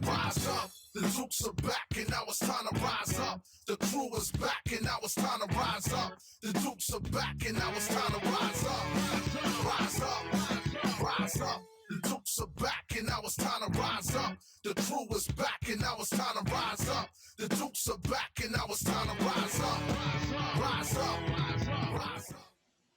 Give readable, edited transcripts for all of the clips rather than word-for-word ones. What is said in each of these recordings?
Rise up, the Dukes are back, and now it's time to rise up. The crew is back, and now it's time to rise up. The Dukes are back, and now it's time to rise up. Rise up, rise up. The Dukes are back, and now it's time to rise up. The crew is back, and now it's time to rise up. The Dukes are back, and now it's time to rise up. Rise up, rise up.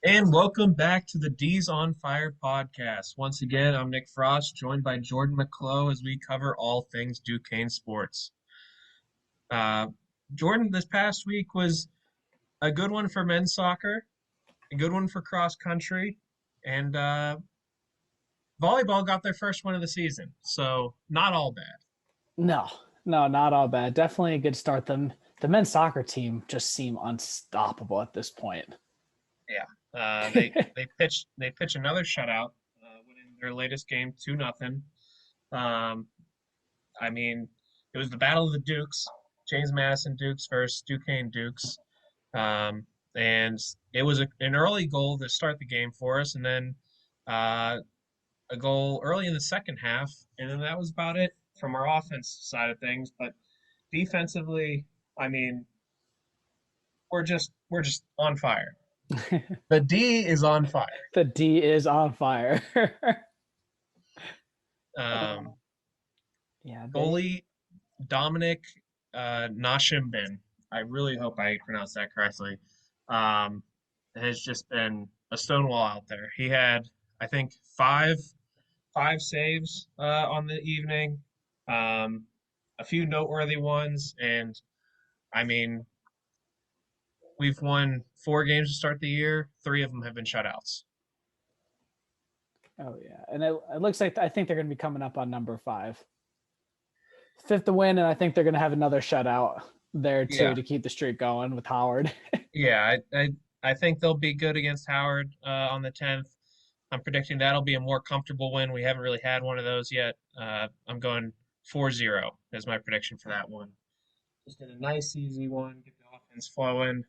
And welcome back to the D's on Fire podcast. Once again, I'm Nick Frost, joined by Jordan McCloe as we cover all things Duquesne sports. Jordan, this past week was a good one for men's soccer, a good one for cross country, and volleyball got their first win of the season. So not all bad. No, not all bad. Definitely a good start. The men's soccer team just seem unstoppable at this point. Yeah. They pitch another shutout, winning their latest game 2-0. I mean, it was the battle of the Dukes, James Madison Dukes versus Duquesne Dukes, and it was an early goal to start the game for us, and then a goal early in the second half, and then that was about it from our offense side of things. But defensively, I mean, we're just on fire. The D is on fire. The D is on fire. Goalie Dominic Nashimbin, I really hope I pronounced that correctly, has just been a stonewall out there. He had, I think, five saves on the evening, a few noteworthy ones, and I mean, we've won 4 games to start the year. 3 of them have been shutouts. Oh, yeah. And it looks like I think they're going to be coming up on number 5. 5th to win, and I think they're going to have another shutout there, too, to keep the streak going with Howard. Yeah, I think they'll be good against Howard on the 10th. I'm predicting that'll be a more comfortable win. We haven't really had one of those yet. I'm going 4-0 as my prediction for that one. Just a nice, easy one. Get the offense flowing.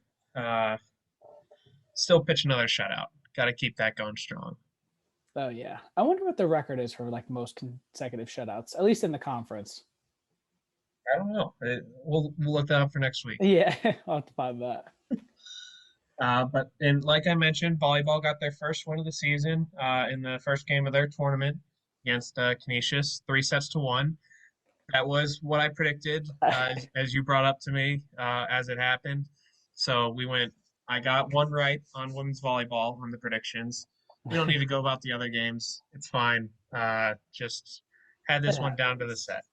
Still pitch another shutout. Got to keep that going strong. Oh yeah, I wonder what the record is for like most consecutive shutouts, at least in the conference. I don't know. We'll look that up for next week. Yeah, I'll have to find that. But like I mentioned, volleyball got their first win of the season in the first game of their tournament against Canisius, 3-1. That was what I predicted, as you brought up to me as it happened. So I got one right on women's volleyball on the predictions. We don't need to go about the other games. It's fine. Just had this one down to the set.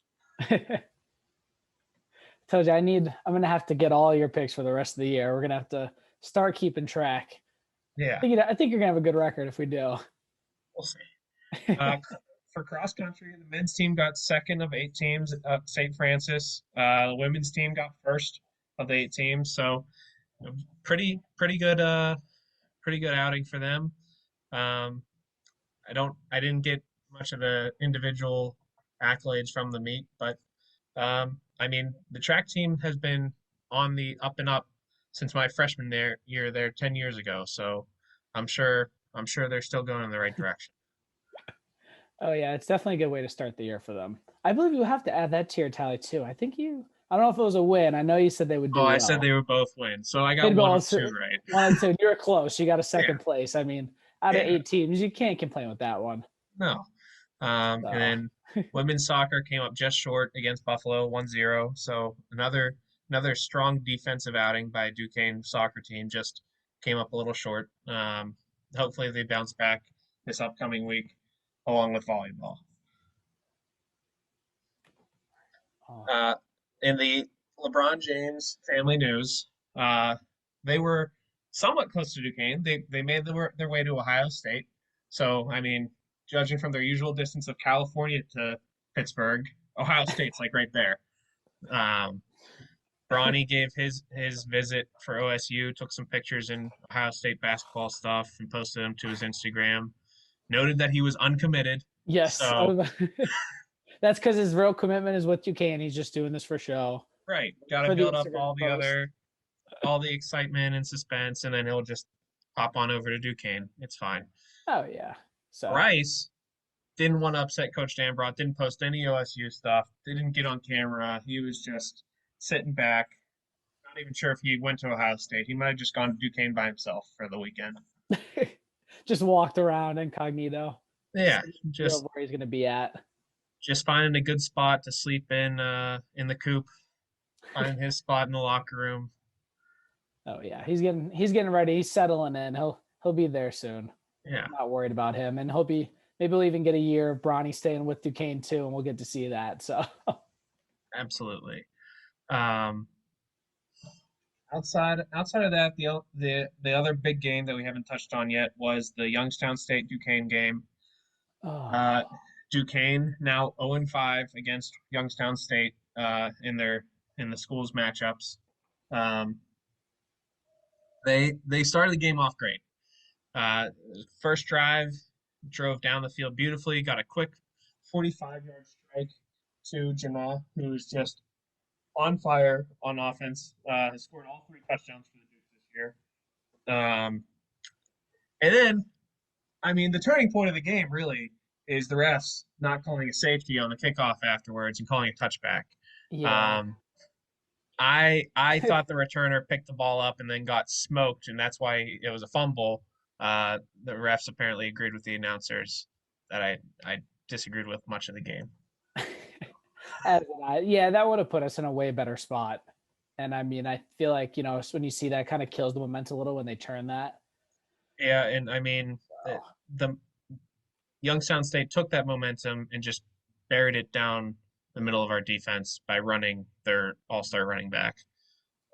Told you I'm going to have to get all your picks for the rest of the year. We're going to have to start keeping track. Yeah. I think you're going to have a good record if we do. We'll see. For cross country, the men's team got 2nd of 8 teams at St. Francis. The women's team got 1st of the 8 teams. So pretty good outing for them. I didn't get much of the individual accolades from the meet, but I mean, the track team has been on the up and up since my freshman year there 10 years ago. So I'm sure they're still going in the right direction. Oh yeah, it's definitely a good way to start the year for them. I believe you have to add that to your tally too. I don't know if it was a win. I know you said they would do well. I said they were both wins. So I got 1 or 2 right. 1 or 2. You were close. You got a second place. I mean, out of 8 teams, you can't complain with that one. No. And then women's soccer came up just short against Buffalo, 1-0. So another strong defensive outing by Duquesne soccer team, just came up a little short. Hopefully they bounce back this upcoming week along with volleyball. In the LeBron James family news, they were somewhat close to Duquesne. They made their way to Ohio State. So, I mean, judging from their usual distance of California to Pittsburgh, Ohio State's like right there. Bronny gave his visit for OSU, took some pictures in Ohio State basketball stuff and posted them to his Instagram. Noted that he was uncommitted. Yes. So, that's because his real commitment is with Duquesne. He's just doing this for show. Right. Got to build up all the excitement and suspense, and then he'll just hop on over to Duquesne. It's fine. Oh, yeah. So Bryce didn't want to upset Coach Dambrot, didn't post any OSU stuff, didn't get on camera. He was just sitting back. Not even sure if he went to Ohio State. He might have just gone to Duquesne by himself for the weekend. Just walked around incognito. Yeah, Just where he's going to be at. Just finding a good spot to sleep in the coop, finding his spot in the locker room. Oh yeah, he's getting ready. He's settling in. He'll be there soon. Yeah, I'm not worried about him, and maybe we'll even get a year of Bronny staying with Duquesne too, and we'll get to see that. So absolutely. Outside of that, the other big game that we haven't touched on yet was the Youngstown State Duquesne game. Duquesne now 0-5 against Youngstown State in the schools matchups. They started the game off great. First drive, drove down the field beautifully, got a quick 45-yard strike to Jama, who is just on fire on offense. Has scored all 3 touchdowns for the Dukes this year. And then, I mean, the turning point of the game really is the refs not calling a safety on the kickoff afterwards and calling a touchback. yeah. I thought the returner picked the ball up and then got smoked, and that's why it was a fumble. The refs apparently agreed with the announcers that I disagreed with much of the game. Yeah, that would have put us in a way better spot. And I mean, I feel like, when you see that, kind of kills the momentum a little when they turn that. Yeah, and I mean, the Youngstown State took that momentum and just buried it down the middle of our defense by running their all-star running back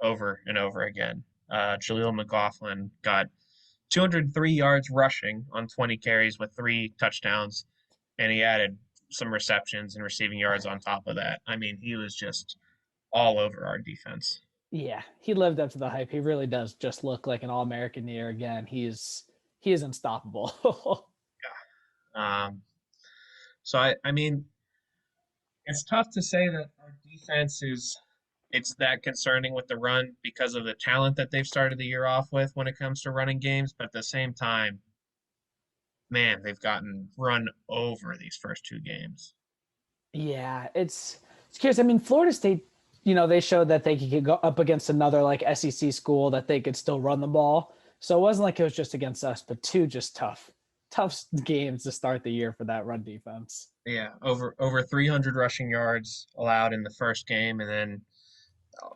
over and over again. Jaleel McLaughlin got 203 yards rushing on 20 carries with 3 touchdowns, and he added some receptions and receiving yards on top of that. I mean, he was just all over our defense. Yeah, he lived up to the hype. He really does just look like an All-American year again. He is unstoppable. Yeah. So I mean, it's tough to say that our defense it's that concerning with the run because of the talent that they've started the year off with when it comes to running games. But at the same time, man, they've gotten run over these first 2 games. Yeah, it's curious. I mean, Florida State, they showed that they could go up against another like SEC school that they could still run the ball. So it wasn't like it was just against us, but 2 just tough games to start the year for that run defense. Yeah, over 300 rushing yards allowed in the first game, and then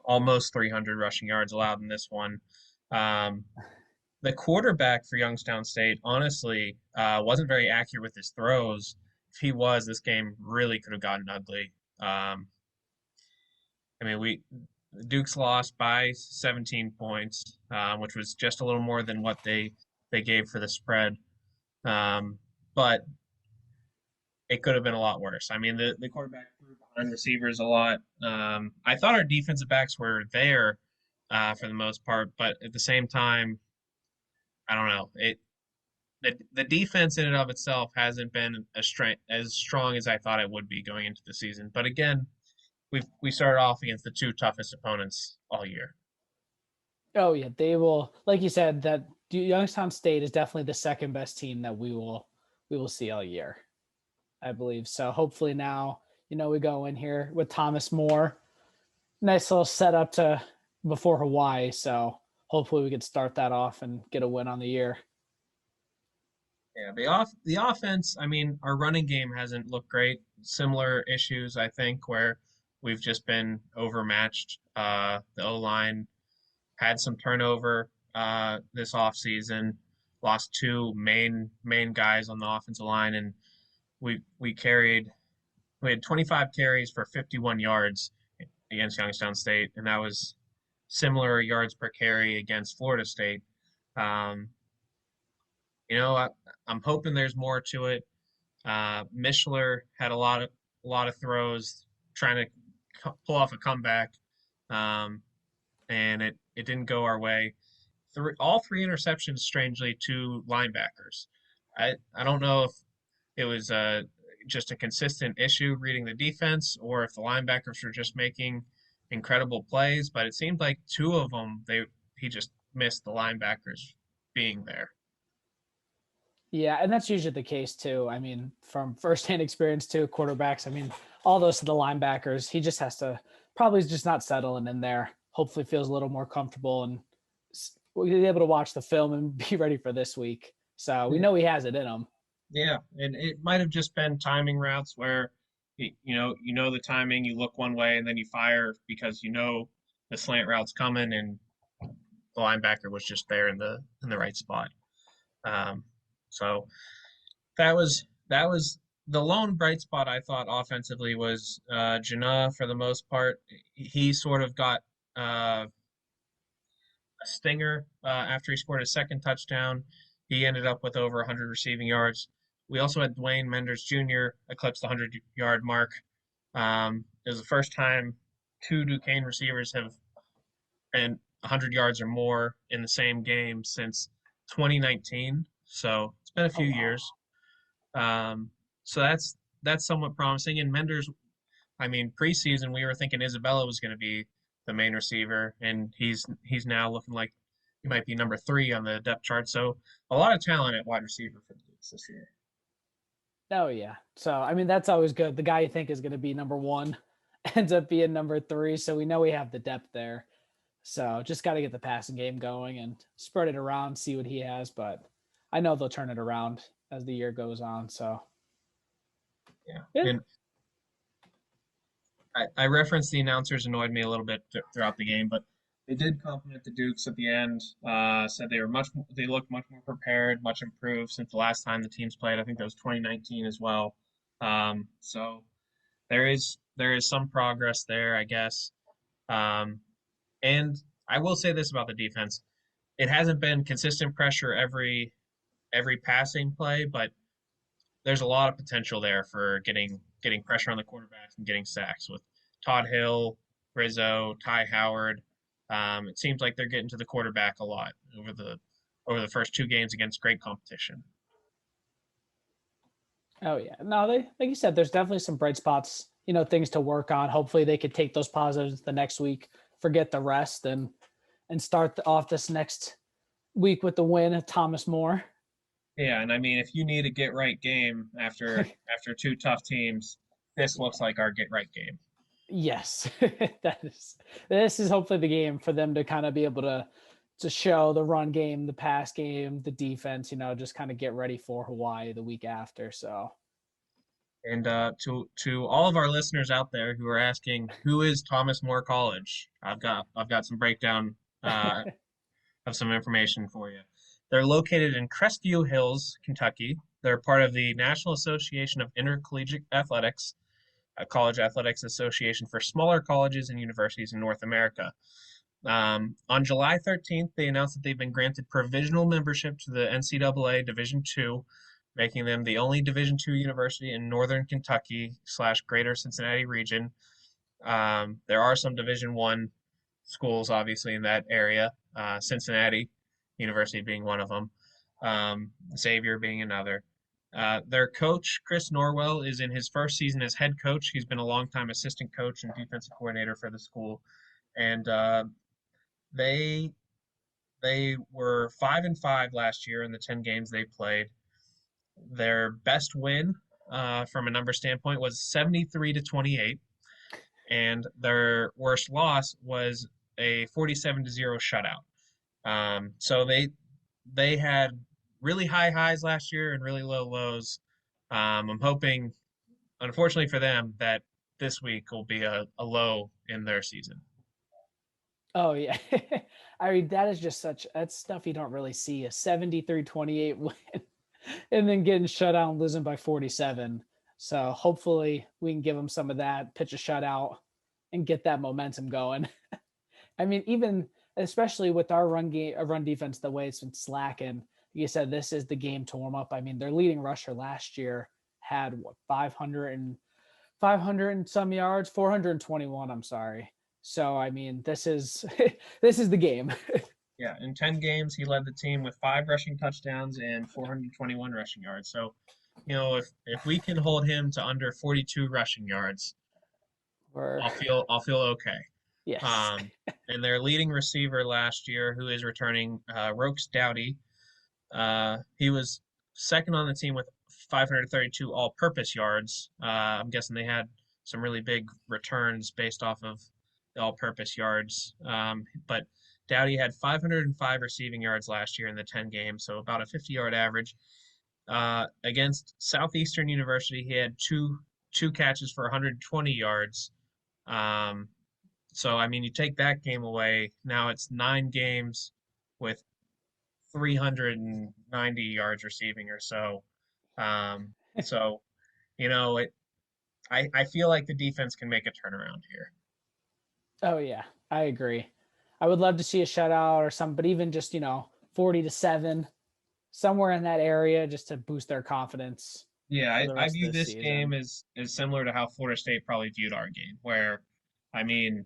almost 300 rushing yards allowed in this one. The quarterback for Youngstown State, honestly, wasn't very accurate with his throws. If he was, this game really could have gotten ugly. I mean, Duke's lost by 17 points, which was just a little more than what they gave for the spread. But it could have been a lot worse. I mean, the quarterback threw behind receivers a lot. I thought our defensive backs were there for the most part, but at the same time, I don't know. The defense in and of itself hasn't been as strong as I thought it would be going into the season. But again, we started off against the 2 toughest opponents all year. Oh yeah, they will. Like you said, that Youngstown State is definitely the second best team that we will see all year, I believe. So hopefully now, we go in here with Thomas More. Nice little setup before Hawaii. So hopefully we could start that off and get a win on the year. Yeah, the offense, I mean, our running game hasn't looked great. Similar issues, I think, where we've just been overmatched. The O-line had some turnover this offseason, lost 2 main guys on the offensive line, and we had 25 carries for 51 yards against Youngstown State, and that was similar yards per carry against Florida State. I'm hoping there's more to it. Mischler had a lot of throws trying to pull off a comeback, and it didn't go our way. All 3 interceptions, strangely, to linebackers. I don't know if it was just a consistent issue reading the defense or if the linebackers were just making incredible plays, but it seemed like 2 of them he just missed the linebackers being there. Yeah, and that's usually the case too. I mean, from firsthand experience too, quarterbacks. I mean, all those to the linebackers. He just has to probably just not settling in there. Hopefully, feels a little more comfortable and we'll be able to watch the film and be ready for this week. So we Yeah. know he has it in him. Yeah, and it might have just been timing routes where you know the timing, you look one way and then you fire because you know the slant route's coming and the linebacker was just there in the right spot. Um, so that was the lone bright spot I thought offensively was Janah for the most part. He sort of got a stinger after he scored his second touchdown. He ended up with over 100 receiving yards. We also had Dwayne Menders Jr. eclipse the 100-yard mark. It was the first time two Duquesne receivers have been 100 yards or more in the same game since 2019. So it's been a Oh few wow. years. So that's somewhat promising. And Menders, I mean, preseason we were thinking Isabella was going to be the main receiver, and he's now looking like he might be number 3 on the depth chart. So a lot of talent at wide receiver for the Dukes this year. Oh yeah. So I mean that's always good. The guy you think is going to be number 1 ends up being number 3. So we know we have the depth there. So just got to get the passing game going and spread it around, see what he has. But I know they'll turn it around as the year goes on. So Yeah, yeah. and I referenced the announcers annoyed me a little bit throughout the game, but they did compliment the Dukes at the end. Said they looked much more prepared, much improved since the last time the teams played. I think that was 2019 as well. So there is some progress there, I guess. Um, and I will say this about the defense: it hasn't been consistent pressure every passing play, but there's a lot of potential there for getting pressure on the quarterbacks and getting sacks with Todd Hill, Rizzo, Ty Howard. It seems like they're getting to the quarterback a lot over the first 2 games against great competition. Oh yeah. No, they like you said, there's definitely some bright spots, things to work on. Hopefully they could take those positives the next week, forget the rest and start off this next week with the win of Thomas More. Yeah, and I mean, if you need a get right game after 2 tough teams, this looks like our get right game. Yes. This is hopefully the game for them to kind of be able to show the run game, the pass game, the defense, just kind of get ready for Hawaii the week after. So And to all of our listeners out there who are asking who is Thomas More College, I've got some breakdown of some information for you. They're located in Crestview Hills, Kentucky. They're part of the National Association of Intercollegiate Athletics, a college athletics association for smaller colleges and universities in North America. On July 13th, they announced that they've been granted provisional membership to the NCAA Division II, making them the only Division II university in Northern Kentucky / Greater Cincinnati region. There are some Division I schools, obviously, in that area. Cincinnati University being one of them, Xavier being another. Their coach, Chris Norwell, is in his first season as head coach. He's been a longtime assistant coach and defensive coordinator for the school, and they they were 5-5 last year in the 10 games they played. Their best win, from a number standpoint, was 73-28, and their worst loss was a 47-0 shutout. So they had really high highs last year and really low lows. I'm hoping, unfortunately for them, that this week will be a low in their season. oh yeah. I mean, that is just that's stuff you don't really see. A 73-28 win and then getting shut out and losing by 47. So hopefully we can give them some of that, pitch a shutout, and get that momentum going. I mean, even especially with our run defense, the way it's been slacking. Like you said, this is the game to warm up. I mean, their leading rusher last year had 500 and some yards, 421. I'm sorry. So I mean, this is this is the game. Yeah, in 10 games, he led the team with 5 rushing touchdowns and 421 rushing yards. So, if we can hold him to under 42 rushing yards, Or I'll feel okay. yes. And their leading receiver last year, who is returning, Rokes Dowdy, he was second on the team with 532 all-purpose yards. I'm guessing they had some really big returns based off of the all-purpose yards. But Dowdy had 505 receiving yards last year in the 10 games, so about a 50-yard average. Against Southeastern University, he had two catches for 120 yards. So, I mean, you take that game away, now it's 9 games with 390 yards receiving or so. So, you know, I feel like the defense can make a turnaround here. Oh yeah, I agree. I would love to see a shutout or something, but even just 40-7, somewhere in that area, just to boost their confidence Yeah, for the I rest of view this this game season. as similar to how Florida State probably viewed our game, where, I mean,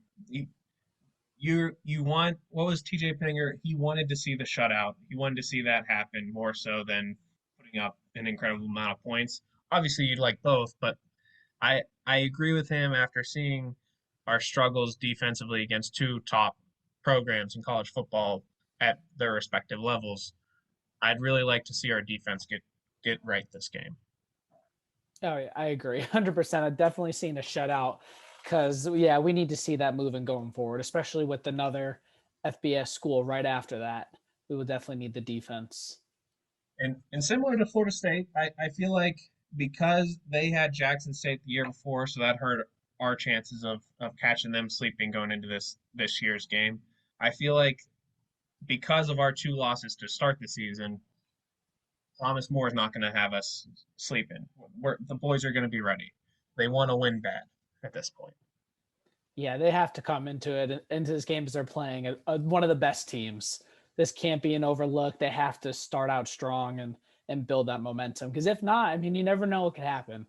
you want what was TJ Pinger? He wanted to see the shutout. He wanted to see that happen more so than putting up an incredible amount of points. Obviously, you'd like both, but I agree with him after seeing our struggles defensively against two top programs in college football at their respective levels. I'd really like to see our defense get right this game. Oh yeah, I agree, 100%. I've definitely seen a shutout because yeah, we need to see that moving going forward, especially with another FBS school right after that. We will definitely need the defense. And similar to Florida State, I feel like because they had Jackson State the year before, so that hurt our chances of catching them sleeping going into this year's game. I feel like because of our two losses to start the season, Thomas More is not going to have us sleeping. The boys are going to be ready. They want to win bad at this point. Yeah, they have to come into this game as they're playing one of the best teams. This can't be an overlook. They have to start out strong and build that momentum. Because if not, I mean, you never know what could happen.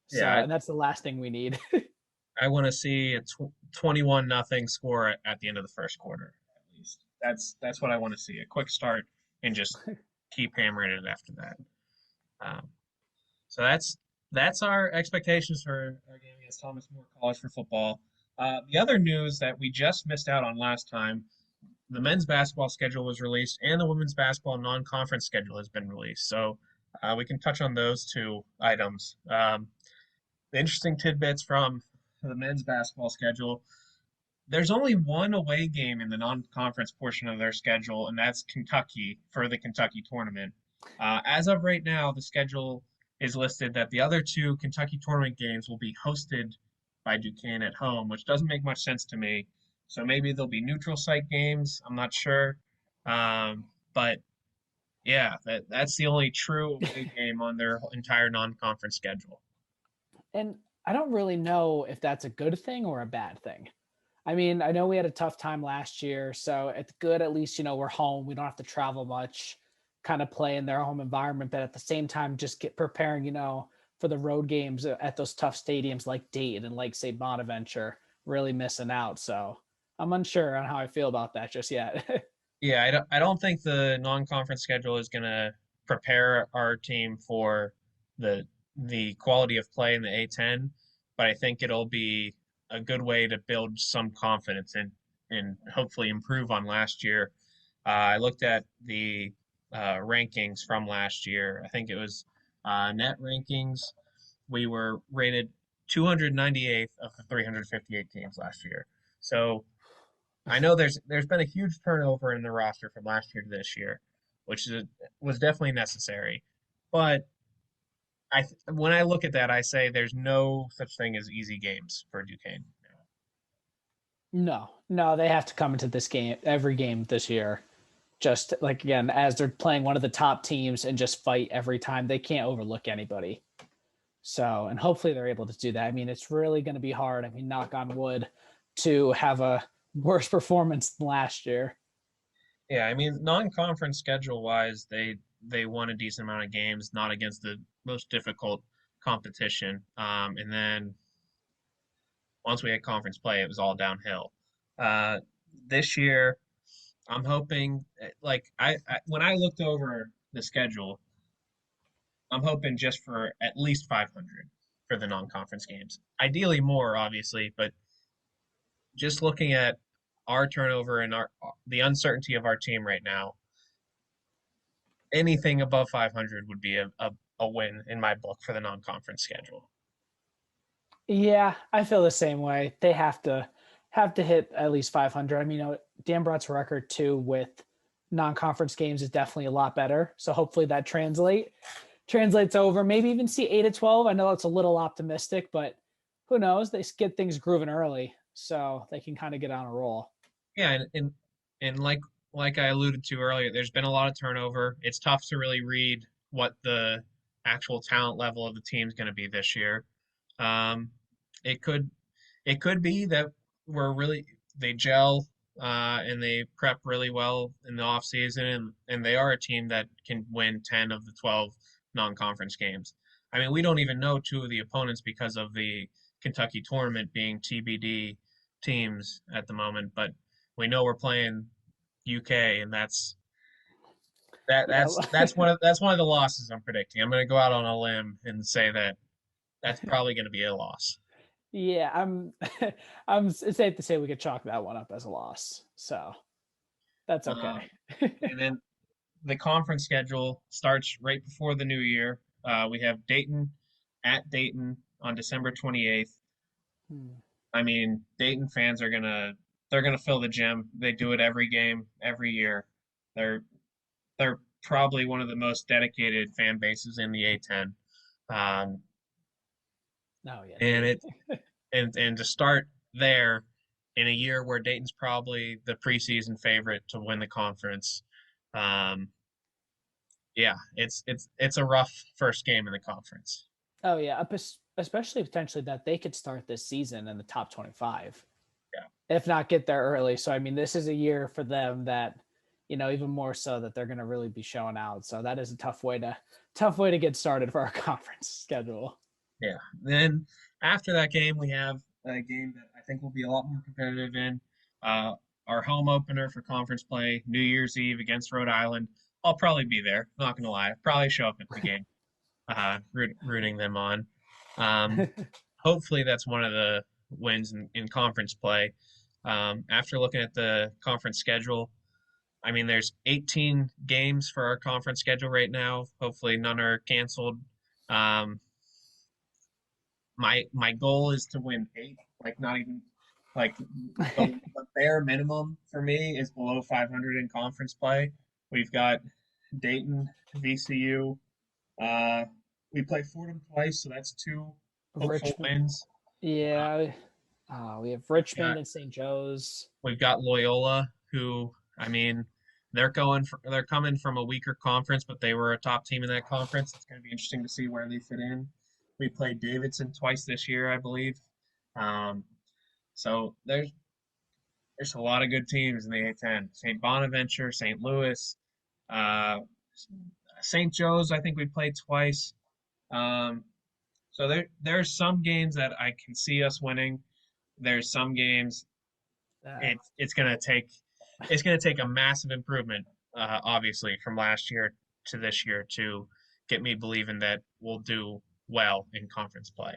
So, Yeah, and that's the last thing we need. I want to see a 21-0 score at the end of the first quarter at least. That's what I want to see. A quick start and just keep hammering it after that. Um, so that's our expectations for our game against Thomas More College for football. The other news that we just missed out on last time, the men's basketball schedule was released and the women's basketball non-conference schedule has been released. So we can touch on those two items. The interesting tidbits from the men's basketball schedule. There's only one away game in the non-conference portion of their schedule, and that's Kentucky for the Kentucky tournament. As of right now, the schedule is listed that the other two Kentucky tournament games will be hosted by Duquesne at home, which doesn't make much sense to me. So maybe there'll be neutral site games. I'm not sure. But yeah, that's the only true away game on their entire non-conference schedule. And I don't really know if that's a good thing or a bad thing. I mean, I know we had a tough time last year, so it's good at least, we're home. We don't have to travel much, kind of play in their home environment, but at the same time, just get preparing, for the road games at those tough stadiums like Dayton and like St. Bonaventure, really missing out. So I'm unsure on how I feel about that just yet. Yeah, I don't think the non-conference schedule is going to prepare our team for the the quality of play in the A10, but I think it'll be a good way to build some confidence and hopefully improve on last year. I looked at the rankings from last year. I think it was net rankings. We were rated 298th of the 358 teams last year. So I know there's been a huge turnover in the roster from last year to this year, which was definitely necessary. But when I look at that, I say there's no such thing as easy games for Duquesne. No, no, they have to come into this game, every game this year. Just like, again, as they're playing one of the top teams and just fight every time. They can't overlook anybody. So, and hopefully they're able to do that. I mean, it's really going to be hard. I mean, knock on wood, to have a worse performance than last year. Yeah, I mean, non-conference schedule wise, they won a decent amount of games, not against the most difficult competition. And then once we had conference play, it was all downhill. Uh, this year, I'm hoping, like when I looked over the schedule, I'm hoping just for at least 500 for the non-conference games. Ideally more, obviously, but just looking at our turnover and the uncertainty of our team right now, anything above 500 would be a win in my book for the non-conference schedule. Yeah, I feel the same way. They have to hit at least 500. I mean, Dan Brought's record too with non-conference games is definitely a lot better. So hopefully that translates over. Maybe even see 8-12. I know it's a little optimistic, but who knows? They get things grooving early, so they can kind of get on a roll. Yeah, and like I alluded to earlier, there's been a lot of turnover. It's tough to really read what the actual talent level of the team is going to be this year. Um, it could it could be that they gel and they prep really well in the off season, and they are a team that can win 10 of the 12 non-conference games. I mean, we don't even know two of the opponents because of the Kentucky tournament being TBD teams at the moment, but we know we're playing UK, and Yeah. that's one of the losses I'm predicting. I'm going to go out on a limb and say that that's probably going to be a loss. Yeah, it's safe to say we could chalk that one up as a loss. So that's okay. And then the conference schedule starts right before the new year. We have Dayton at Dayton on December 28th. Hmm. I mean, Dayton fans they're gonna fill the gym. They do it every game, every year. They're they're probably one of the most dedicated fan bases in the A10. Um, No, yeah, and they it and to start there in a year where Dayton's probably the preseason favorite to win the conference. Um, yeah, it's a rough first game in the conference. Oh yeah, especially potentially that they could start this season in the top 25, Yeah. if not get there early. So I mean, this is a year for them that, even more so that they're going to really be showing out. So that is a tough way to get started for our conference schedule. Yeah. Then after that game, we have a game that I think will be a lot more competitive in uh, our home opener for conference play, New Year's Eve against Rhode Island. I'll probably be there. Not gonna lie, probably show up at the game, rooting them on. Um, hopefully, that's one of the wins in conference play. After looking at the conference schedule, I mean, there's 18 games for our conference schedule right now. Hopefully, none are canceled. Um, my goal is to win 8, like not even like the bare minimum for me is below 500 in conference play. We've got Dayton, VCU. Uh, we play Fordham twice, so that's 2 hopeful Richmond, wins. yeah, we have We've Richmond got and St. Joe's. we've got Loyola, who I mean, they're coming from a weaker conference, but they were a top team in that conference. It's going to be interesting to see where they fit in. We played Davidson twice this year, I believe. Um, so there's a lot of good teams in the A10. St. Bonaventure, St. Louis, uh, St. Joe's. I think we played twice. Um, so there's some games that I can see us winning. There's some games Uh, it's gonna take a massive improvement, obviously, from last year to this year to get me believing that we'll do well in conference play.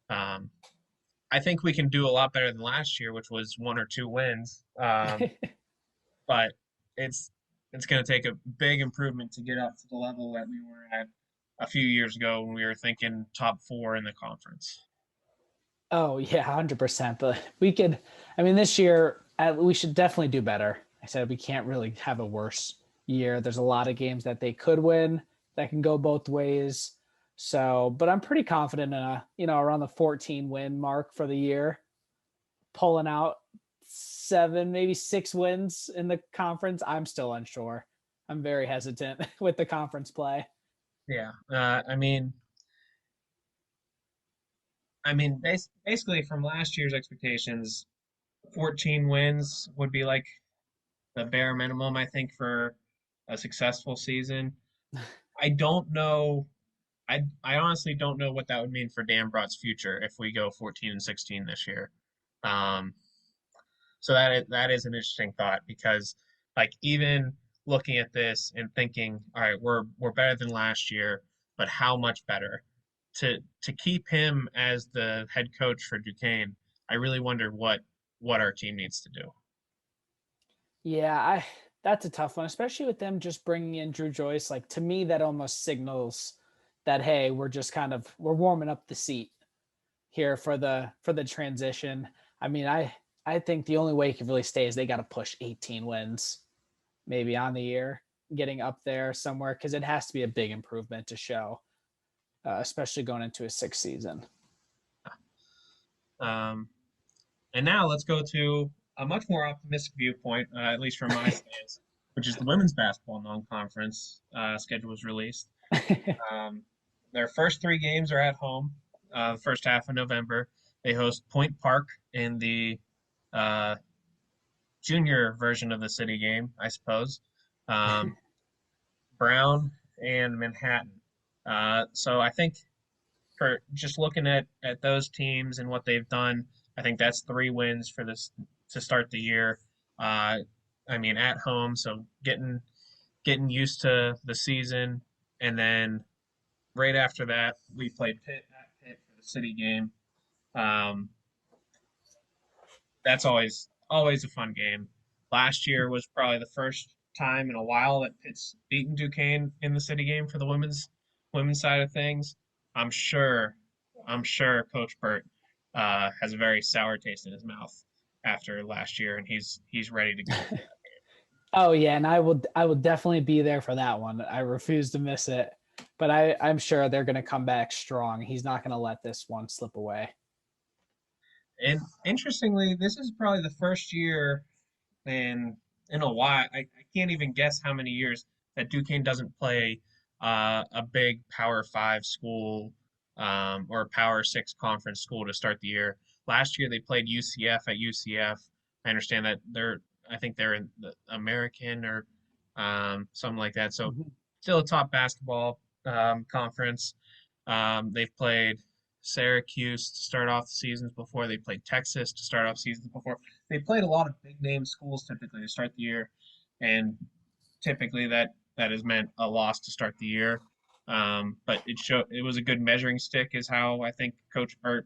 Um, I think we can do a lot better than last year, which was 1 or 2 wins. But it's it's going to take a big improvement to get up to the level that we were at a few years ago when we were thinking top 4 in the conference. oh yeah, 100%. But we could, I mean, this year we should definitely do better. I said we can't really have a worse year. There's a lot of games that they could win that can go both ways. So, but I'm pretty confident in around the 14 win mark for the year, pulling out 7, maybe 6 wins in the conference. I'm still unsure. I'm very hesitant with the conference play. Yeah, basically from last year's expectations, 14 wins would be like the bare minimum, I think, for a successful season. I don't know. I honestly don't know what that would mean for Dan Brought's future if we go 14-16 this year. Um, so that is an interesting thought because like even looking at this and thinking, all right, we're better than last year, but how much better? To keep him as the head coach for Duquesne, I really wonder what our team needs to do. Yeah, That's a tough one, especially with them just bringing in Drew Joyce. Like, to me, that almost signals that, hey, we're just we're warming up the seat here for the transition. I mean, I think the only way he can really stay is they got to push 18 wins maybe on the year, getting up there somewhere, because it has to be a big improvement to show, especially going into a sixth season. And now let's go to a much more optimistic viewpoint, at least from my stance, which is the women's basketball non-conference schedule was released. Um, their first 3 games are at home. The first half of November, they host Point Park in the junior version of the city game, I suppose. Brown and Manhattan. So I think for just looking at those teams and what they've done, I think that's 3 wins for this to start the year. I mean, at home, so getting used to the season, and then right after that, we played Pitt at Pitt for the city game. Um, that's always a fun game. Last year was probably the first time in a while that Pitt's beaten Duquesne in the city game for the women's side of things. I'm sure I'm sure Coach Burt has a very sour taste in his mouth after last year, and he's ready to go. Oh yeah, and I will definitely be there for that one. I refuse to miss it. But I'm sure they're going to come back strong. He's not going to let this one slip away. And interestingly, this is probably the first year in a while. I can't even guess how many years that Duquesne doesn't play a big Power Five school or Power Six conference school to start the year. Last year they played UCF at UCF. I understand that I think they're in the American or something like that. So still a top basketball conference. They've played Syracuse to start off the seasons before. They played Texas to start off seasons before. They played a lot of big name schools typically to start the year, and typically that has meant a loss to start the year. But it was a good measuring stick, is how I think Coach Burt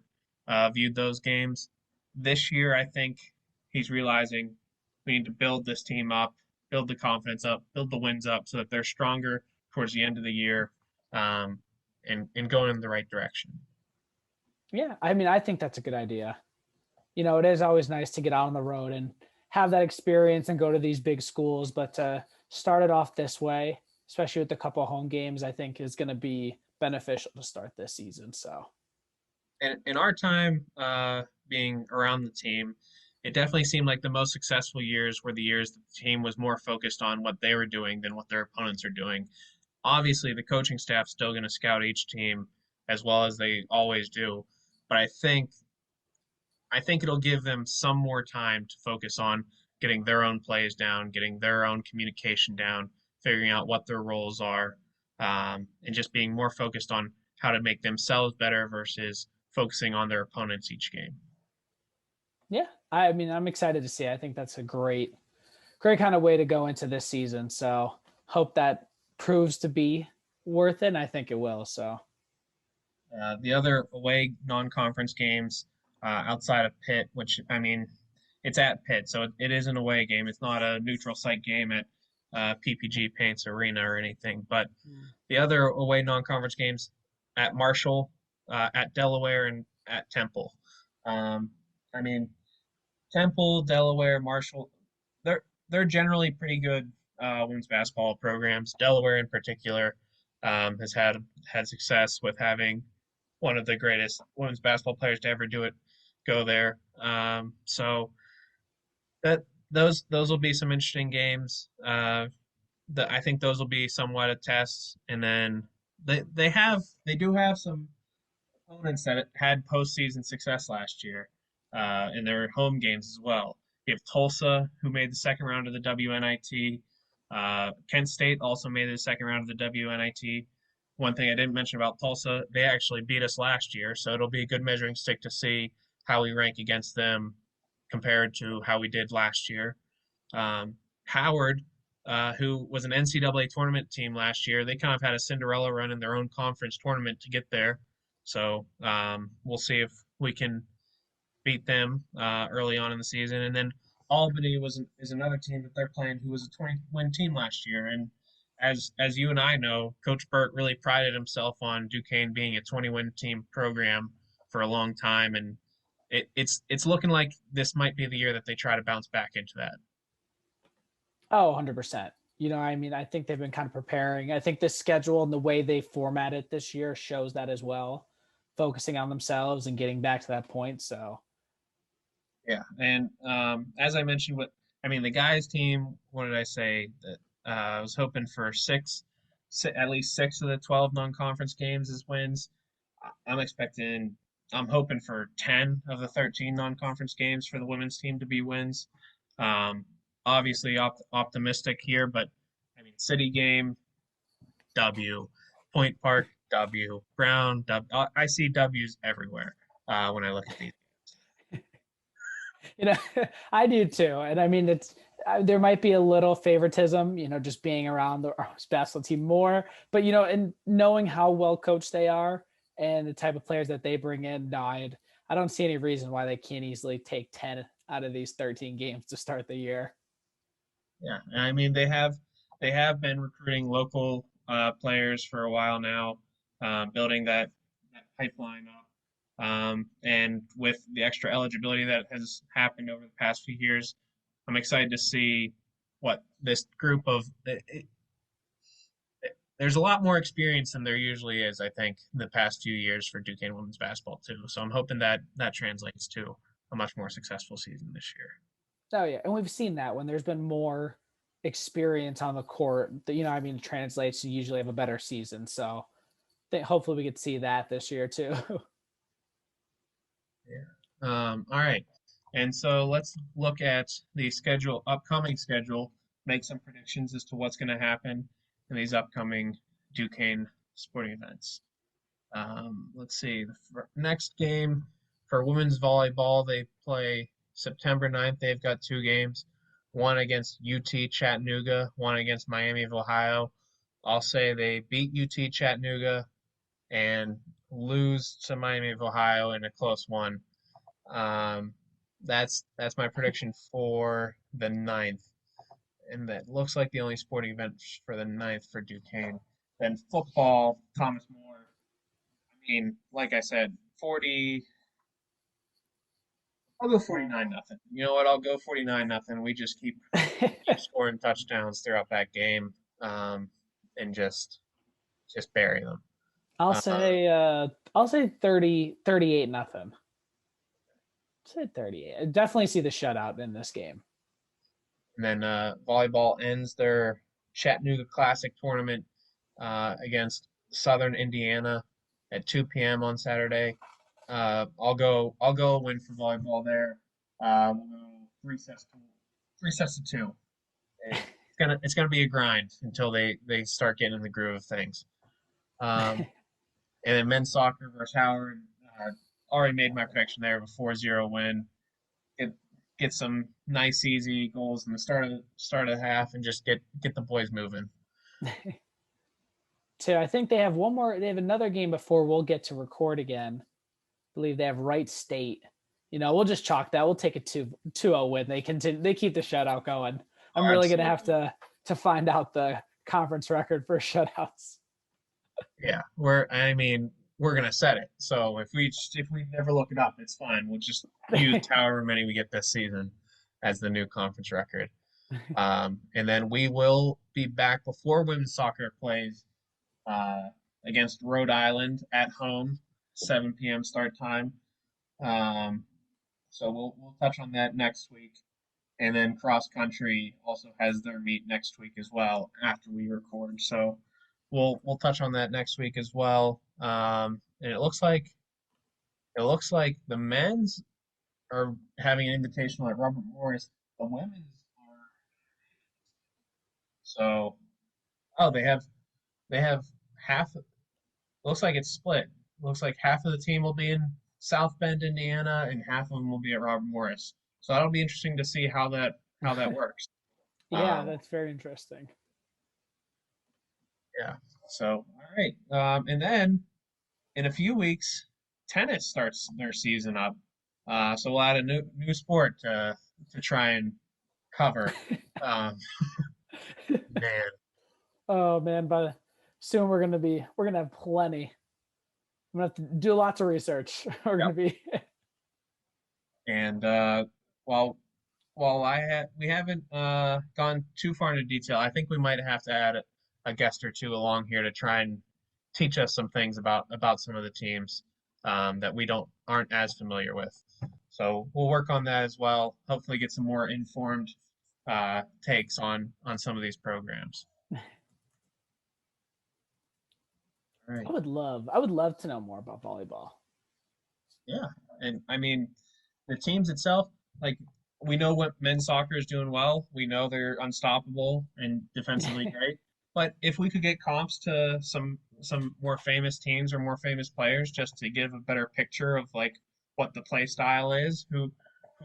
viewed those games. This year, I think he's realizing we need to build this team up, build the confidence up, build the wins up, so that they're stronger towards the end of the year, and going in the right direction. Yeah, I mean, I think that's a good idea. It is always nice to get out on the road and have that experience and go to these big schools, but to start it off this way, especially with a couple of home games, I think is going to be beneficial to start this season. So, and in our time being around the team, it definitely seemed like the most successful years were the years that the team was more focused on what they were doing than what their opponents are doing. Obviously, the coaching staff's still going to scout each team as well as they always do, but I think it'll give them some more time to focus on getting their own plays down, getting their own communication down, figuring out what their roles are, and just being more focused on how to make themselves better versus focusing on their opponents each game. Yeah, I mean, I'm excited to see. I think that's a great kind of way to go into this season. So hope that proves to be worth it, and I think it will. So the other away non-conference games outside of Pitt, which, I mean, it's at Pitt, so it is an away game. It's not a neutral site game at PPG Paints Arena or anything. But the other away non-conference games at Marshall, at Delaware, and at Temple. I mean, Temple, Delaware, Marshall, they're generally pretty good women's basketball programs. Delaware, in particular, has had success with having one of the greatest women's basketball players to ever do it go there. So that those will be some interesting games. I think those will be somewhat a test. And then they do have some opponents that had postseason success last year in their home games as well. You have Tulsa, who made the second round of the WNIT. Kent State also made the second round of the WNIT. One thing I didn't mention about Tulsa, they actually beat us last year, so it'll be a good measuring stick to see how we rank against them compared to how we did last year. Howard, who was an NCAA tournament team last year, they kind of had a Cinderella run in their own conference tournament to get there. So we'll see if we can beat them early on in the season. And then Albany is another team that they're playing who was a 20-win team last year. And as you and I know, Coach Burt really prided himself on Duquesne being a 20-win team program for a long time, and it's looking like this might be the year that they try to bounce back into that. Oh, 100%. I think they've been kind of preparing. I think the schedule and the way they format it this year shows that as well, focusing on themselves and getting back to that point. So, yeah. And as I mentioned, the guys' team, what did I say? That I was hoping for at least 6 of the 12 non-conference games as wins. I'm hoping for 10 of the 13 non-conference games for the women's team to be wins. Um, Obviously optimistic here, but City game, W, Point Park, W, Brown, W. I see W's everywhere when I look at these. I do too. And it's there might be a little favoritism, just being around the basketball team more, but and knowing how well coached they are and the type of players that they bring in, no, I don't see any reason why they can't easily take 10 out of these 13 games to start the year. Yeah, they have been recruiting local players for a while now, building that pipeline up. And with the extra eligibility that has happened over the past few years, I'm excited to see what this group of there's a lot more experience than there usually is, I think, in the past few years for Duquesne women's basketball too. So I'm hoping that translates to a much more successful season this year. Oh yeah, and we've seen that when there's been more experience on the court, translates to usually have a better season. So hopefully we could see that this year too. Yeah. All right. And so let's look at the upcoming schedule, make some predictions as to what's going to happen in these upcoming Duquesne sporting events. Let's see. The next game for women's volleyball, they play September 9th. They've got 2 games, one against UT Chattanooga, one against Miami of Ohio. I'll say they beat UT Chattanooga and lose to Miami of Ohio in a close one. That's my prediction for the 9th. And that looks like the only sporting event for the 9th for Duquesne. Then football, Thomas More. Like I said, I'll go 49-0. You know what? I'll go 49-0. We just keep scoring touchdowns throughout that game, and just bury them. I'll say 38 nothing. Say 38. I definitely see the shutout in this game. And then volleyball ends their Chattanooga Classic tournament against Southern Indiana at 2 p.m. on Saturday. I'll go a win for volleyball there. We'll go 3 sets to 2. It's gonna be a grind until they start getting in the groove of things. And then men's soccer versus Howard. Already made my prediction there of a 4-0 win. Get some nice easy goals in the start of the half and just get the boys moving. So I think they have one more. They have another game before we'll get to record again. I believe they have Wright State. We'll just chalk that. We'll take a 2-0 win. They continue. They keep the shutout going. I'm really going to have to find out the conference record for shutouts. Yeah, we're going to set it. So if we never look it up, it's fine. We'll just use however many we get this season as the new conference record. And then we will be back before women's soccer plays against Rhode Island at home, 7 p.m. start time. So we'll touch on that next week. And then cross country also has their meet next week as well after we record. So we'll touch on that next week as well. And it looks like the men's are having an invitational at Robert Morris. The women's are they have half. Looks like it's split. Looks like half of the team will be in South Bend, Indiana, and half of them will be at Robert Morris. So that'll be interesting to see how that works. Yeah, that's very interesting. Yeah. So all right, and then in a few weeks, tennis starts their season up. So we'll add a new sport to try and cover. Man, Oh man, but soon we're gonna have plenty. I'm gonna have to do lots of research. We're gonna be and while we haven't gone too far into detail, I think we might have to add a guest or two along here to try and teach us some things about some of the teams that we aren't as familiar with. So we'll work on that as well. Hopefully, get some more informed takes on some of these programs. All right. I would love to know more about volleyball. Yeah, and I mean, the teams itself, like we know what men's soccer is doing well. We know they're unstoppable and defensively great. But if we could get comps to some more famous teams or more famous players, just to give a better picture of like what the play style is, who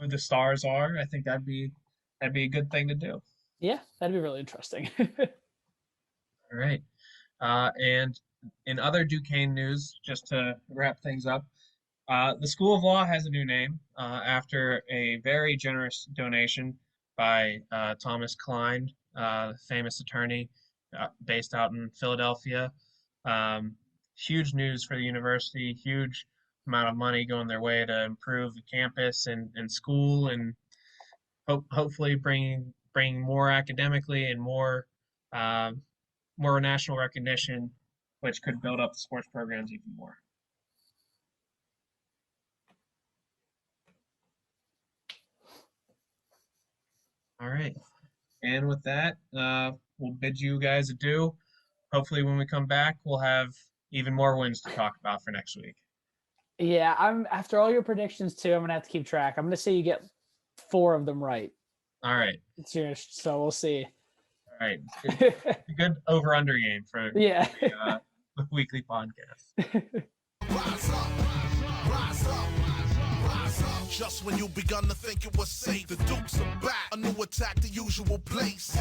the stars are, I think that'd be a good thing to do. Yeah, that'd be really interesting. All right. And in other Duquesne news, just to wrap things up, the School of Law has a new name after a very generous donation by Thomas Klein, famous attorney based out in Philadelphia. Huge news for the university, huge amount of money going their way to improve the campus and school, and hopefully bringing more academically and more national recognition, which could build up the sports programs even more. All right. And with that, we'll bid you guys adieu. Hopefully, when we come back, we'll have even more wins to talk about for next week. Yeah, after all your predictions too, I'm gonna have to keep track. I'm gonna say you get 4 of them right. All right. So we'll see. All right. It's a good over-under game for yeah. the weekly podcast. Rise up, rise up, rise up. Just when you begun to think it was safe, the Dukes are back. A new attack, the usual place.